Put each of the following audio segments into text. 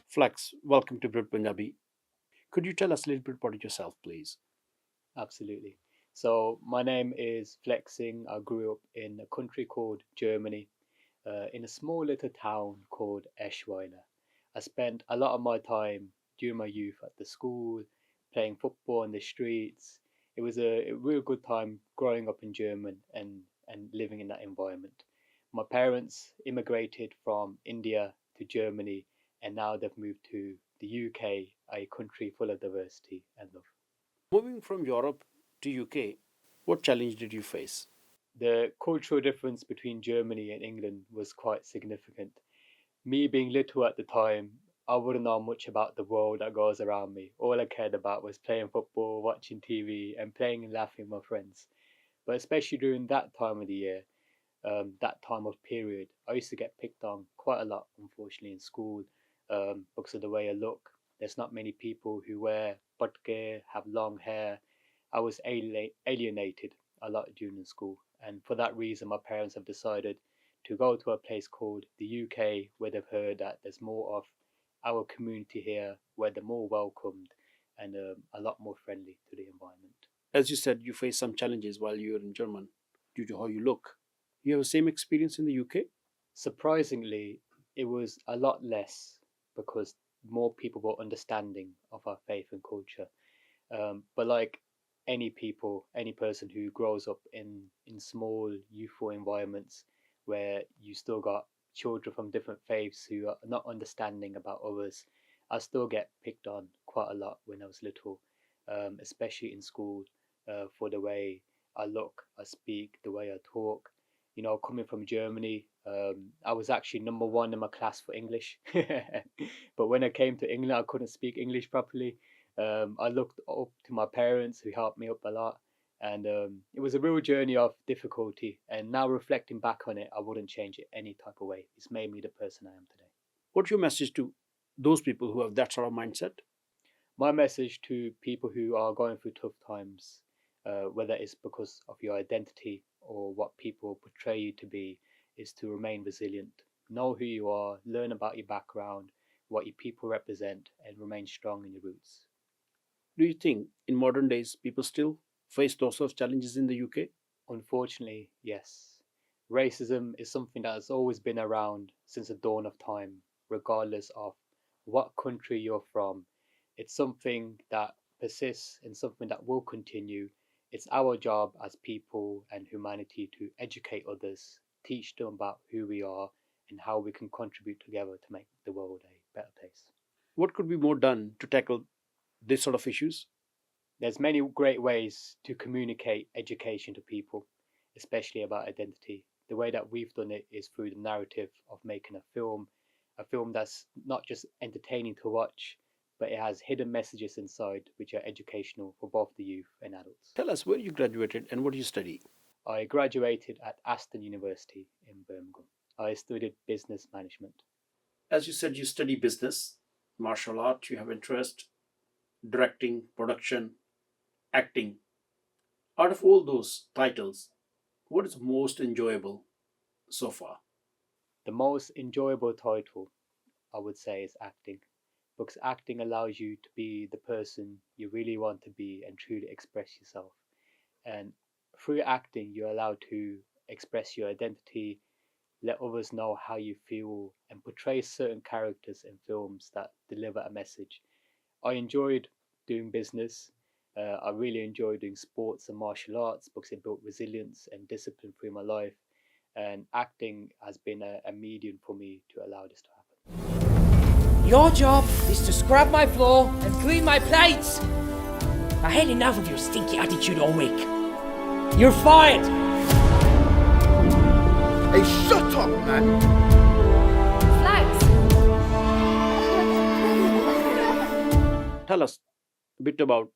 Flex, welcome to Brit Punjabi. Could you tell us a little bit about yourself, please? Absolutely. So my name is Flexing. I grew up in a country called Germany, in a small little town called Eschweiler. I spent a lot of my time during my youth at the school, playing football in the streets. It was a real good time growing up in Germany and living in that environment. My parents immigrated from India to Germany, and now they've moved to the UK, a country full of diversity and love. Moving from Europe to UK, what challenge did you face? The cultural difference between Germany and England was quite significant. Me being little at the time, I wouldn't know much about the world that goes around me. All I cared about was playing football, watching TV, and playing and laughing with my friends. But especially during that time of the year, that time of period, I used to get picked on quite a lot, unfortunately, in school, because of the way I look. There's not many people who wear patke, have long hair. I was alienated a lot during school, and for that reason, my parents have decided to go to a place called the UK, where they've heard that there's more of our community here, where they're more welcomed and a lot more friendly to the environment. As you said, you faced some challenges while you were in German due to how you look. You have the same experience in the UK? Surprisingly, it was a lot less because more people were understanding of our faith and culture. But like any people, any person who grows up in small, youthful environments where you still got children from different faiths who are not understanding about others, I still get picked on quite a lot when I was little, especially in school, for the way I look, I speak, the way I talk. You know, coming from Germany, I was actually number one in my class for English. But when I came to England, I couldn't speak English properly. I looked up to my parents who helped me up a lot. And it was a real journey of difficulty. And now reflecting back on it, I wouldn't change it any type of way. It's made me the person I am today. What's your message to those people who have that sort of mindset? My message to people who are going through tough times, whether it's because of your identity or what people portray you to be, is to remain resilient. Know who you are, learn about your background, what your people represent, and remain strong in your roots. Do you think in modern days people still face those sort of challenges in the UK? Unfortunately, yes. Racism is something that has always been around since the dawn of time, regardless of what country you're from. It's something that persists and something that will continue. It's our job as people and humanity to educate others, teach them about who we are and how we can contribute together to make the world a better place. What could be more done to tackle this sort of issues? There's many great ways to communicate education to people, especially about identity. The way that we've done it is through the narrative of making a film that's not just entertaining to watch, but it has hidden messages inside which are educational for both the youth and adults. Tell us where you graduated and what you study. I graduated at Aston University in Birmingham. I studied business management. As you said, you study business, martial art, you have interest, directing, production, acting. Out of all those titles, what is most enjoyable so far? The most enjoyable title, I would say, is acting, because acting allows you to be the person you really want to be and truly express yourself. And through acting, you're allowed to express your identity, let others know how you feel, and portray certain characters in films that deliver a message. I enjoyed doing business. I really enjoyed doing sports and martial arts because it built resilience and discipline through my life. And acting has been a medium for me to allow this to happen. Your job is to scrub my floor and clean my plates. I had enough of your stinky attitude all week. You're fired! Hey, shut up, man! Tell us, a bit about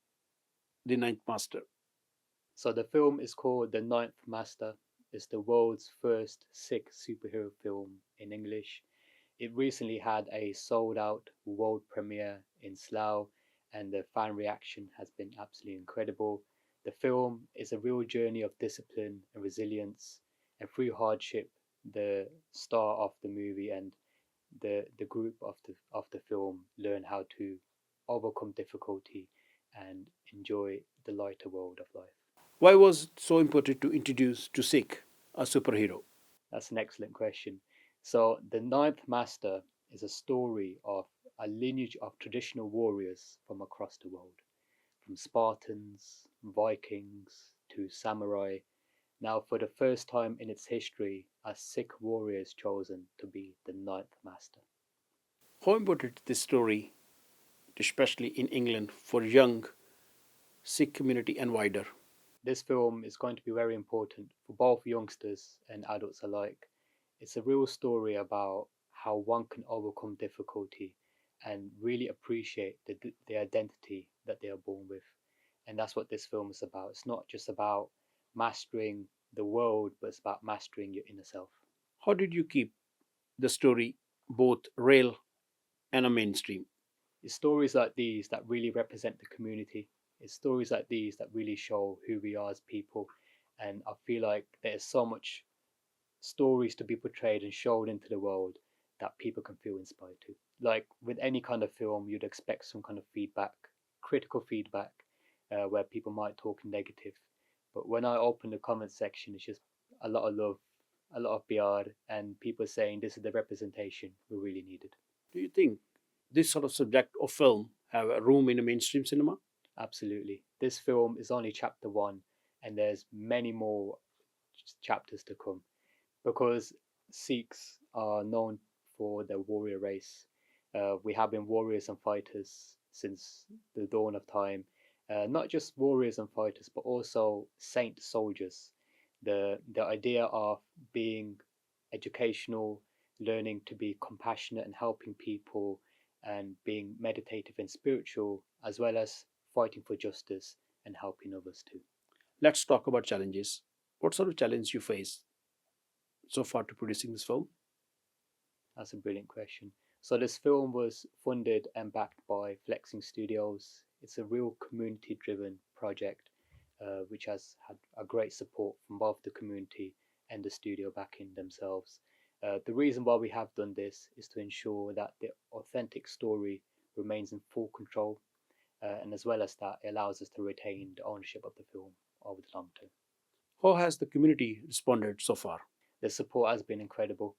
the Ninth Master. So the film is called The Ninth Master. It's the world's first Sikh superhero film in English. It recently had a sold out world premiere in Slough, and the fan reaction has been absolutely incredible. The film is a real journey of discipline and resilience, and through hardship, the star of the movie and the group of the film learn how to overcome difficulty and enjoy the lighter world of life. Why was it so important to introduce to Sikh a superhero? That's an excellent question. So, The Ninth Master is a story of a lineage of traditional warriors from across the world, from Spartans, Vikings, to samurai. Now, for the first time in its history, a Sikh warrior is chosen to be the Ninth Master. How important is this story, especially in England, for young Sikh community and wider? This film is going to be very important for both youngsters and adults alike. It's a real story about how one can overcome difficulty and really appreciate the identity that they are born with. And that's what this film is about. It's not just about mastering the world, but it's about mastering your inner self. How did you keep the story both real and a mainstream? It's stories like these that really represent the community. It's stories like these that really show who we are as people. And I feel like there's so much stories to be portrayed and shown into the world that people can feel inspired to. Like with any kind of film, you'd expect some kind of feedback, critical feedback, where people might talk negative. But when I open the comment section, it's just a lot of love, a lot of PR, and people saying this is the representation we really needed. Do you think this sort of subject of film have a room in a mainstream cinema? Absolutely. This film is only chapter one, and there's many more chapters to come because Sikhs are known for their warrior race. We have been warriors and fighters since the dawn of time. Not just warriors and fighters, but also saint soldiers. The idea of being educational, learning to be compassionate and helping people, and being meditative and spiritual, as well as fighting for justice and helping others too. Let's talk about challenges. What sort of challenge you face so far to producing this film? That's a brilliant question. So this film was funded and backed by Flexing Studios. It's a real community-driven project, which has had a great support from both the community and the studio backing themselves. The reason why we have done this is to ensure that the authentic story remains in full control, and as well as that, it allows us to retain the ownership of the film over the long term. How has the community responded so far? The support has been incredible.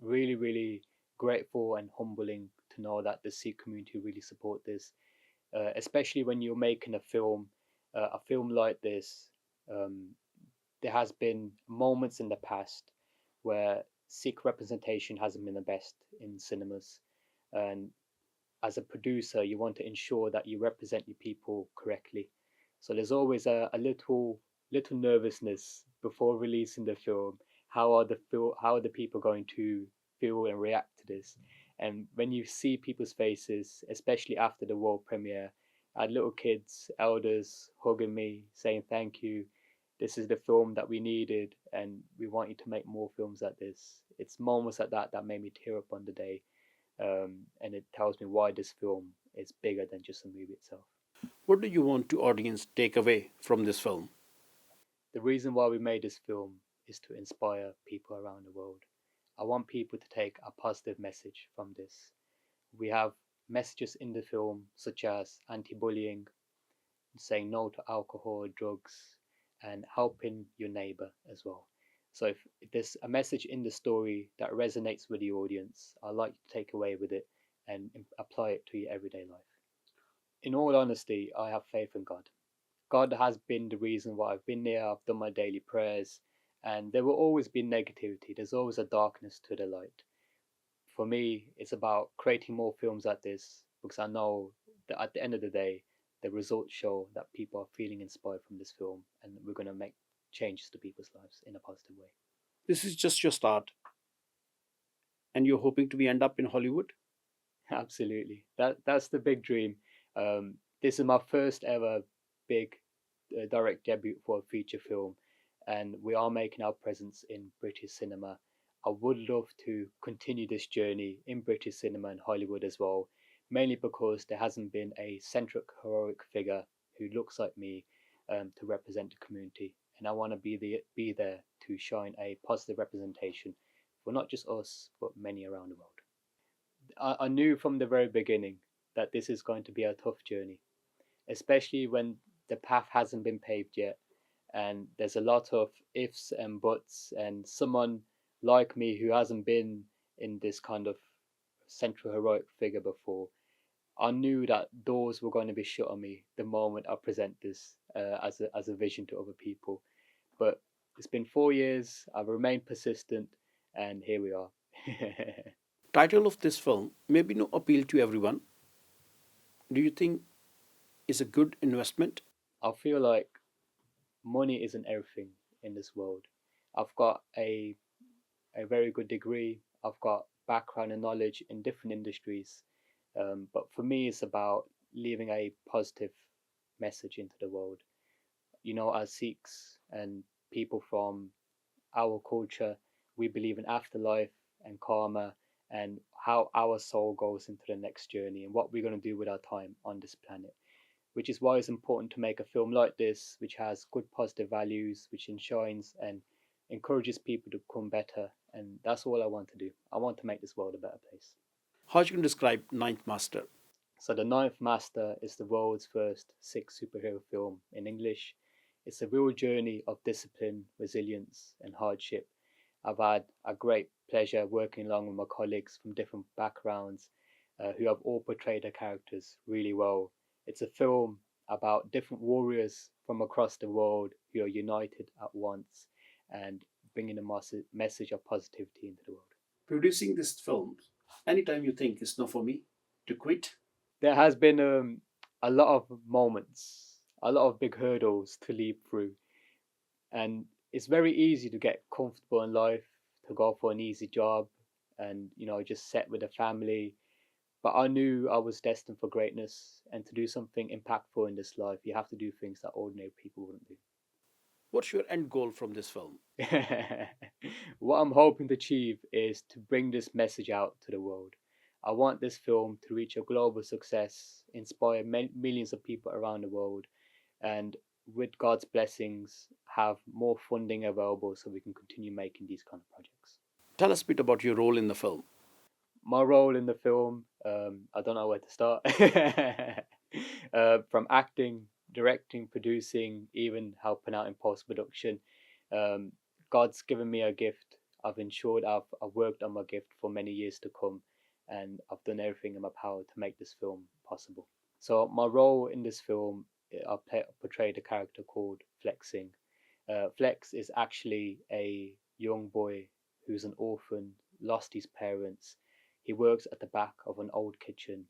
Really, really grateful and humbling to know that the Sikh community really support this, especially when you're making a film like this. There has been moments in the past where Sikh representation hasn't been the best in cinemas, and as a producer, you want to ensure that you represent your people correctly. So there's always a little nervousness before releasing the film. How are the people going to feel and react to this? And when you see people's faces, especially after the world premiere, I had little kids, elders hugging me, saying thank you. This is the film that we needed, and we want you to make more films like this. It's moments like that that made me tear up on the day, and it tells me why this film is bigger than just the movie itself. What do you want to audience take away from this film? The reason why we made this film is to inspire people around the world. I want people to take a positive message from this. We have messages in the film such as anti-bullying, saying no to alcohol, drugs, and helping your neighbor as well. So if there's a message in the story that resonates with the audience, I like to take away with it and apply it to your everyday life. In all honesty, I have faith in God. God has been the reason why I've been there. I've done my daily prayers, and there will always be negativity. There's always a darkness to the light. For me, it's about creating more films like this because I know that at the end of the day, the results show that people are feeling inspired from this film, and we're going to make changes to people's lives in a positive way. This is just your start, and you're hoping to be end up in Hollywood? Absolutely, that's the big dream. This is my first ever big direct debut for a feature film, and we are making our presence in British cinema. I would love to continue this journey in British cinema and Hollywood as well, mainly because there hasn't been a centric heroic figure who looks like me to represent the community, and I want to be there to shine a positive representation for not just us but many around the world. I knew from the very beginning that this is going to be a tough journey, especially when the path hasn't been paved yet, and there's a lot of ifs and buts, and someone like me who hasn't been in this kind of central heroic figure before, I knew that doors were going to be shut on me the moment I present this as a vision to other people. But it's been 4 years, I've remained persistent, and here we are. Title of this film may be no appeal to everyone. Do you think is a good investment? I feel like money isn't everything in this world. I've got a very good degree. I've got background and knowledge in different industries. But for me, it's about leaving a positive message into the world. You know, as Sikhs and people from our culture, we believe in afterlife and karma and how our soul goes into the next journey and what we're going to do with our time on this planet. Which is why it's important to make a film like this, which has good positive values, which enshrines and encourages people to become better. And that's all I want to do. I want to make this world a better place. How you can describe Ninth Master? So The Ninth Master is the world's first Sikh superhero film in English. It's a real journey of discipline, resilience and hardship. I've had a great pleasure working along with my colleagues from different backgrounds who have all portrayed their characters really well. It's a film about different warriors from across the world who are united at once and bringing a message of positivity into the world. Producing this film, anytime you think it's not for me, to quit? There has been a lot of moments, a lot of big hurdles to leap through. And it's very easy to get comfortable in life, to go for an easy job and, you know, just set with a family. But I knew I was destined for greatness, and to do something impactful in this life, you have to do things that ordinary people wouldn't do. What's your end goal from this film? What I'm hoping to achieve is to bring this message out to the world. I want this film to reach a global success, inspire millions of people around the world, and with God's blessings, have more funding available so we can continue making these kind of projects. Tell us a bit about your role in the film. My role in the film, I don't know where to start. From acting, directing, producing, even helping out in post-production. God's given me a gift. I've ensured I've worked on my gift for many years to come, and I've done everything in my power to make this film possible. So my role in this film, I portrayed a character called Flexing. Flex is actually a young boy who's an orphan, lost his parents. He works at the back of an old kitchen,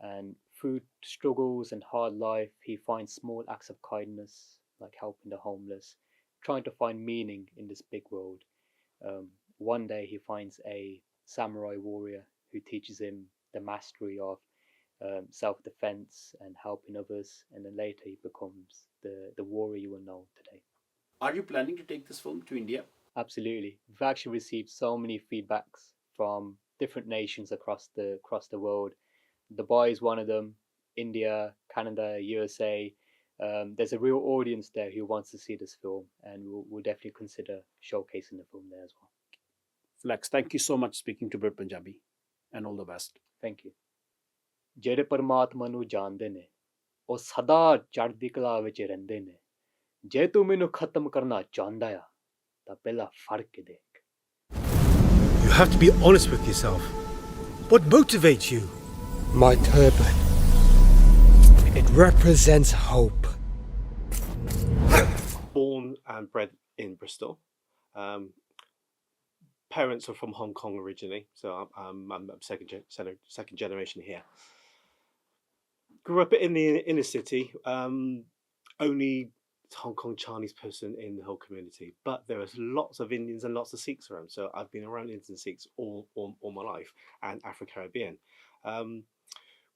and through struggles and hard life, he finds small acts of kindness, like helping the homeless, trying to find meaning in this big world. One day he finds a samurai warrior who teaches him the mastery of self-defense and helping others, and then later he becomes the warrior you will know today. Are you planning to take this film to India? Absolutely. We've actually received so many feedbacks from different nations across the world. Dubai is one of them, India, Canada, USA. There's a real audience there who wants to see this film, and we'll definitely consider showcasing the film there as well. Flex, thank you so much speaking to Brit Punjabi, and all the best. Thank you. ਜਿਹੜੇ ਪਰਮਾਤਮਾ ਨੂੰ ਜਾਣਦੇ ਨੇ ਉਹ ਸਦਾ ਚੜ੍ਹਦੀ ਕਲਾ ਵਿੱਚ ਰਹਿੰਦੇ ਨੇ ਜੇ ਤੂੰ ਮੈਨੂੰ ਖਤਮ ਕਰਨਾ ਚਾਹੁੰਦਾ ਆ ਤਾਂ ਪਹਿਲਾਂ ਫੜ ਕੇ ਦੇਖ. You have to be honest with yourself. What motivates you? My turban. It represents hope. Born and bred in Bristol. Parents are from Hong Kong originally, so I'm second generation here. Grew up in the inner city. Only Hong Kong Chinese person in the whole community, but there are lots of Indians and lots of Sikhs around. So I've been around Indians and Sikhs all my life, and Afro-Caribbean.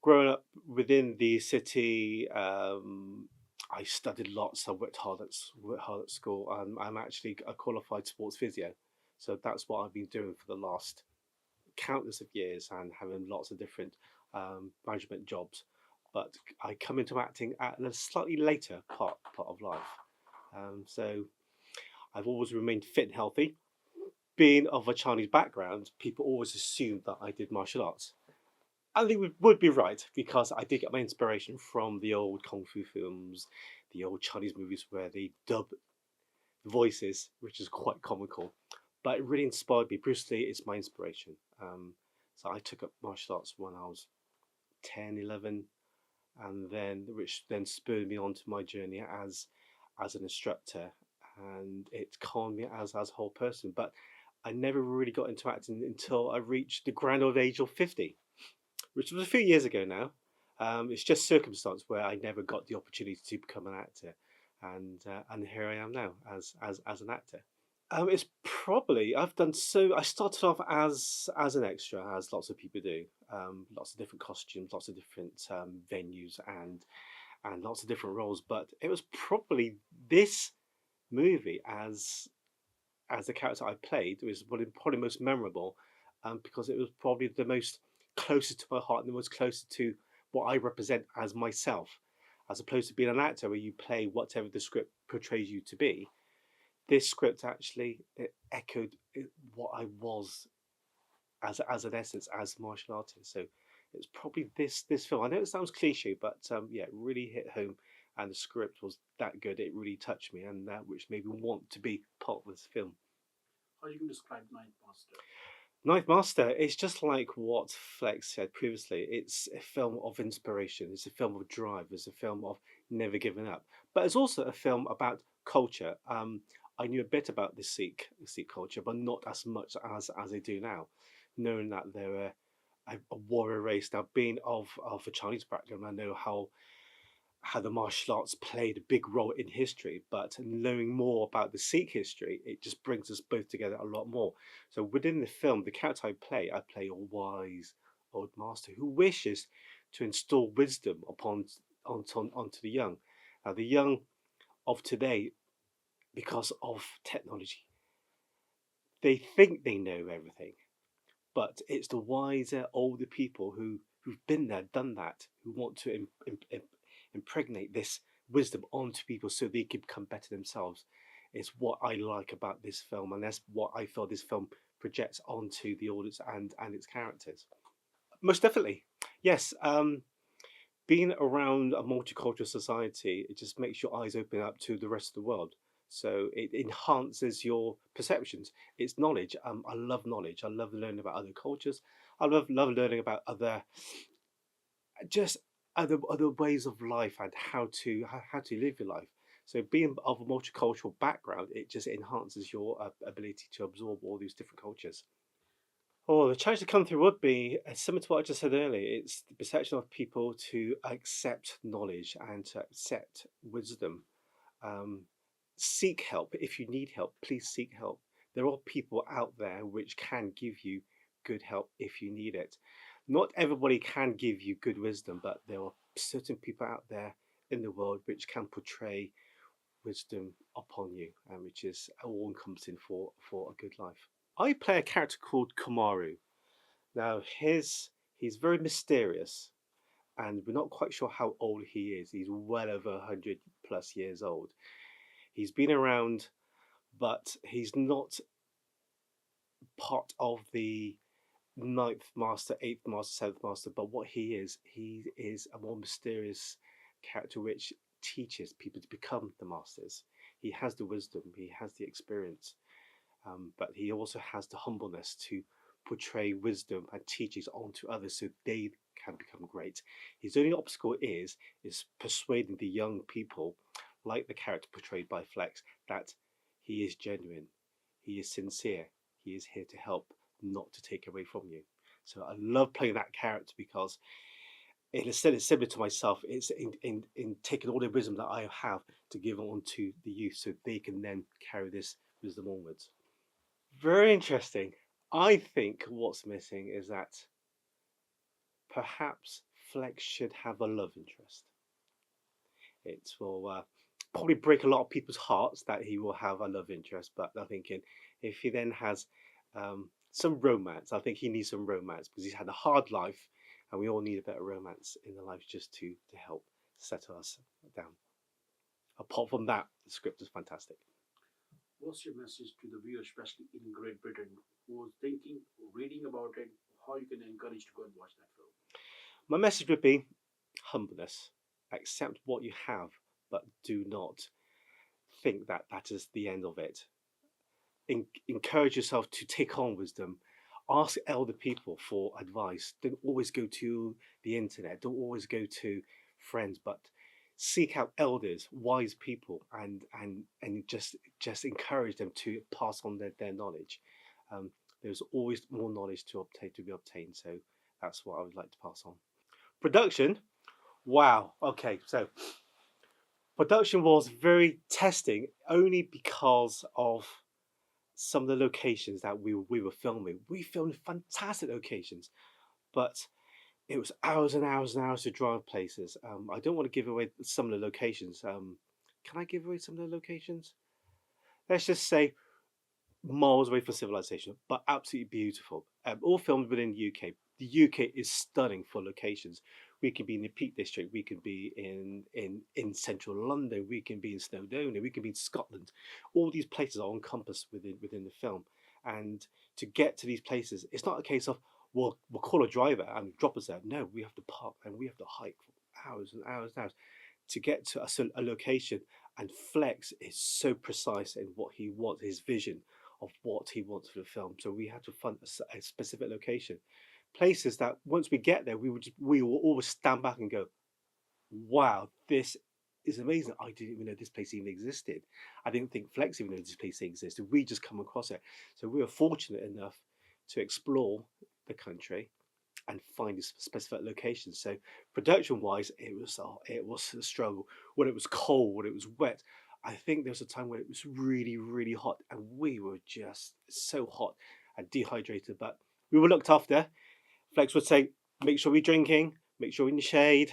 growing up within the city, I studied lots. I worked hard at school. I'm actually a qualified sports physio, so that's what I've been doing for the last countless of years and having lots of different management jobs. But I come into acting at a slightly later part of life. So I've always remained fit and healthy. Being of a Chinese background, people always assumed that I did martial arts. And they would be right because I did get my inspiration from the old kung fu films, the old Chinese movies where they dub voices, which is quite comical. But it really inspired me. Bruce Lee is my inspiration. So I took up martial arts when I was 10, 11, and then which then spurred me on to my journey as an instructor, and it calmed me as a whole person. But I never really got into acting until I reached the grand old age of 50, which was a few years ago now. It's just circumstance where I never got the opportunity to become an actor, and here I am now as an actor. It's probably I've done so. I started off as an extra, as lots of people do. Lots of different costumes, lots of different venues, and lots of different roles. But it was probably this movie as the character I played was probably most memorable, because it was probably the most closest to my heart and the most closest to what I represent as myself, as opposed to being an actor where you play whatever the script portrays you to be. This script actually echoed what I was as an essence as a martial artist. So it's probably this film. I know it sounds cliche, but yeah, it really hit home, and the script was that good. It really touched me, and that which made me want to be part of this film. How you can describe Ninth Master? Ninth Master is just like what Flex said previously. It's a film of inspiration. It's a film of drive. It's a film of never giving up. But it's also a film about culture. I knew a bit about the Sikh culture, but not as much as I do now, knowing that they're a warrior race. Now, being of a Chinese background, I know how the martial arts played a big role in history, but knowing more about the Sikh history, it just brings us both together a lot more. So within the film, the character I play a wise old master who wishes to instill wisdom onto the young. Now, the young of today, because of technology, they think they know everything, but it's the wiser, older people who've been there, done that, who want to impregnate this wisdom onto people so they can become better themselves. It's what I like about this film, and that's what I feel this film projects onto the audience and its characters. Most definitely, yes. Being around a multicultural society, it just makes your eyes open up to the rest of the world. So it enhances your perceptions. It's knowledge. I love knowledge. I love learning about other cultures. I love learning about other ways of life and how to live your life. So being of a multicultural background, it just enhances your ability to absorb all these different cultures. Oh, the challenge to come through would be similar to what I just said earlier. It's the perception of people to accept knowledge and to accept wisdom. Seek help. If you need help, please seek help. There are people out there which can give you good help if you need it. Not everybody can give you good wisdom, but there are certain people out there in the world which can portray wisdom upon you, and which is all encompassing for a good life. I play a character called Kumaru. Now, he's very mysterious, and we're not quite sure how old he is. He's well over 100 plus years old. He's been around, but he's not part of the ninth master, eighth master, seventh master. But what he is a more mysterious character which teaches people to become the masters. He has the wisdom, he has the experience, but he also has the humbleness to portray wisdom and teachings onto others so they can become great. His only obstacle is persuading the young people, like the character portrayed by Flex, that he is genuine, he is sincere, he is here to help, not to take away from you. So I love playing that character because instead it's similar to myself. It's in taking all the wisdom that I have to give on to the youth so they can then carry this wisdom onwards. Very interesting. I think what's missing is that perhaps Flex should have a love interest. It will probably break a lot of people's hearts that he will have a love interest, but I'm thinking if he then has some romance, I think he needs some romance because he's had a hard life, and we all need a bit of romance in the life just to help settle us down. Apart from that, the script is fantastic. What's your message to the viewer, especially in Great Britain, who is thinking, reading about it, how you can encourage to go and watch that film? My message would be humbleness. Accept what you have, but do not think that that is the end of it. Encourage yourself to take on wisdom. Ask elder people for advice. Don't always go to the internet. Don't always go to friends, but seek out elders, wise people, and just encourage them to pass on their knowledge. There's always more knowledge to be obtained, so that's what I would like to pass on. Production, wow. Okay, so production was very testing only because of some of the locations that we were filming. We filmed fantastic locations, but it was hours and hours and hours to drive places. I don't want to give away some of the locations. Can I give away some of the locations? Let's just say miles away from civilization, but absolutely beautiful. All filmed within the UK. The UK is stunning for locations. We can be in the Peak District. We can be in central London. We can be in Snowdonia. We can be in Scotland. All these places are encompassed within the film. And to get to these places, it's not a case of, we'll call a driver and drop us there. No, we have to park and we have to hike for hours and hours and hours to get to a location. And Flex is so precise in what he wants, his vision of what he wants for the film. So we had to find a specific location. Places that once we get there, we will always stand back and go, wow, this is amazing. I didn't even know this place even existed. I didn't think Flex even knew this place existed. We just come across it. So we were fortunate enough to explore the country and find a specific location. So production-wise, it was a struggle. When it was cold, when it was wet, I think there was a time when it was really, really hot, and we were just so hot and dehydrated. But we were looked after. Flex would say, "Make sure we're drinking. Make sure we're in the shade."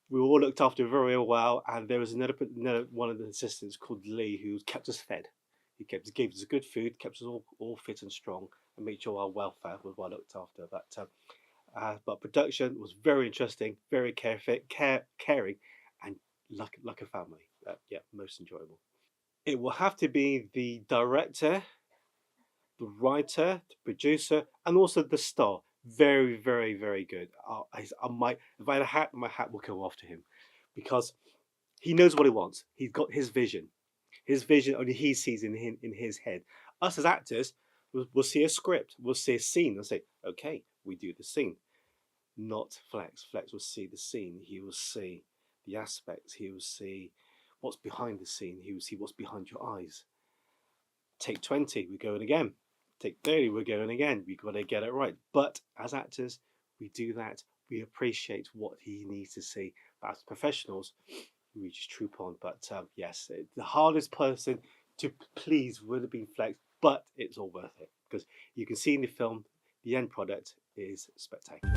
We were all looked after very well, and there was another one of the assistants called Lee who kept us fed. He gave us good food, kept us all fit and strong, and made sure our welfare was well looked after. But production was very interesting, very caring, and like a family. Yeah, most enjoyable. It will have to be the director, the writer, the producer, and also the star. Very, very, very good. If I had a hat, my hat will go off to him, because he knows what he wants. He's got his vision. His vision only he sees in his head. Us as actors, we'll see a script, we'll see a scene, and say, okay, we do the scene. Not Flex. Flex will see the scene. He will see the aspects. He will see what's behind the scene. He will see what's behind your eyes. Take 20, we're going again. Take 30, we're going again. We've got to get it right. But as actors, we do that. We appreciate what he needs to see. But as professionals, we just troop on. But yes, the hardest person to please would have been Flex, but it's all worth it, because you can see in the film, the end product is spectacular.